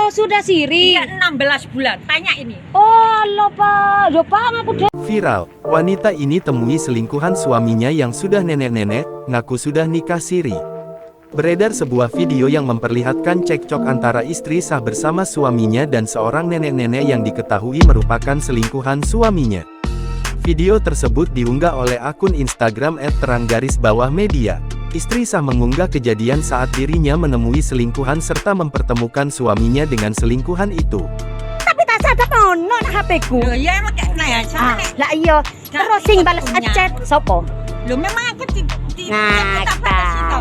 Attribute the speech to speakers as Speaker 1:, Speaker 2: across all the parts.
Speaker 1: Sudah siri.
Speaker 2: Iya 16 bulan, tanya ini.
Speaker 1: Oh, lo Pak. Yo Pak, aku deh.
Speaker 3: Viral, wanita ini temui selingkuhan suaminya yang sudah nenek-nenek, ngaku sudah nikah siri. Beredar sebuah video yang memperlihatkan cekcok antara istri sah bersama suaminya dan seorang nenek-nenek yang diketahui merupakan selingkuhan suaminya. Video tersebut diunggah oleh akun Instagram @terang_media. Istri sah mengunggah kejadian saat dirinya menemui selingkuhan serta mempertemukan suaminya dengan selingkuhan itu.
Speaker 1: Tapi tak sadar ono nak HP-ku.
Speaker 2: Loh ya emang kayak nah ya, sama nek.
Speaker 1: Lah iya, terus sing bales chat sopo?
Speaker 2: Loh memang aku
Speaker 1: Nah,
Speaker 2: tak balas itu.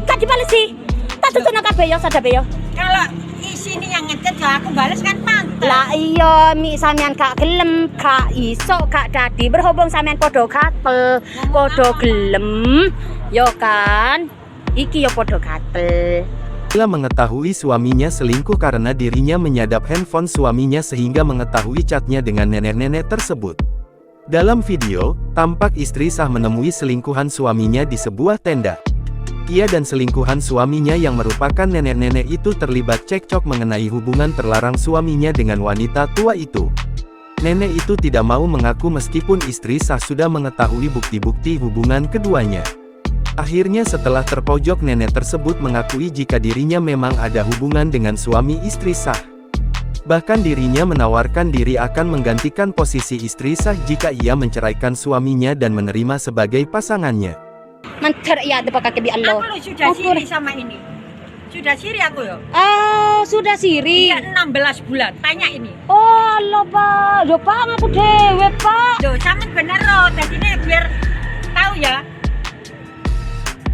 Speaker 1: Kak dibales sih. Tak tutupno kabeh yo sadar yo.
Speaker 2: Kalau sini yang ngechat ya aku balas kan pantes.
Speaker 1: Lah iya, mi sampean gak gelem, gak iso, gak dadi berhubung sampean podo gatel, podo gelem, yo kan? Iki yo podo gatel.
Speaker 3: Bila mengetahui suaminya selingkuh karena dirinya menyadap handphone suaminya sehingga mengetahui chatnya dengan nenek-nenek tersebut. Dalam video, tampak istri sah menemui selingkuhan suaminya di sebuah tenda. Ia dan selingkuhan suaminya yang merupakan nenek-nenek itu terlibat cekcok mengenai hubungan terlarang suaminya dengan wanita tua itu. Nenek itu tidak mau mengaku meskipun istri sah sudah mengetahui bukti-bukti hubungan keduanya. Akhirnya setelah terpojok nenek tersebut mengakui jika dirinya memang ada hubungan dengan suami istri sah. Bahkan dirinya menawarkan diri akan menggantikan posisi istri sah jika ia menceraikan suaminya dan menerima sebagai pasangannya.
Speaker 1: Mantar ya depan kaki bi Allah.
Speaker 2: Aku lo sudah siri sama ini. Sudah siri aku yo.
Speaker 1: Sudah siri.
Speaker 2: Iya 16 bulan, tanya ini.
Speaker 1: Oh, lo Pak. Yo Pak, aku dewe Pak.
Speaker 2: Loh sampean bener loh, tadi ini biar tahu ya.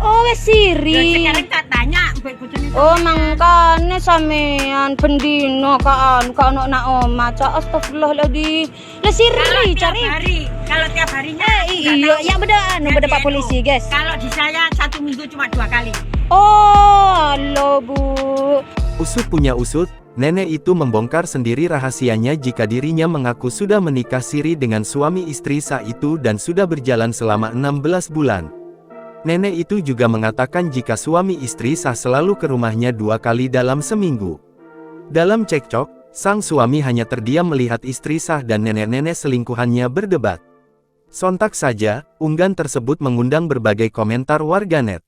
Speaker 1: Oh, wes
Speaker 2: Loh,
Speaker 1: siri.
Speaker 2: sekarang tak tanya buat bojone.
Speaker 1: Oh, mangkane sampean bendino kan ono nak oma. Astagfirullahaladzim. Lah siri cari.
Speaker 2: Kalau tiap harinya
Speaker 1: Iya, ya beda Pak polisi, guys.
Speaker 2: Kalau di saya 1 minggu cuma 2 kali.
Speaker 1: Oh, halo Bu.
Speaker 3: Usut punya usut, nenek itu membongkar sendiri rahasianya jika dirinya mengaku sudah menikah siri dengan suami istri sah itu dan sudah berjalan selama 16 bulan. Nenek itu juga mengatakan jika suami istri sah selalu ke rumahnya 2 kali dalam seminggu. Dalam cekcok, sang suami hanya terdiam melihat istri sah dan nenek-nenek selingkuhannya berdebat. Sontak saja, unggahan tersebut mengundang berbagai komentar warganet.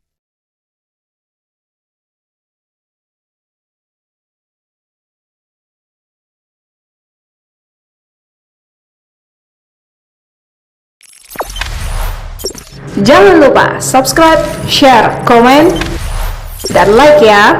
Speaker 4: Jangan lupa subscribe, share, komen, dan like ya.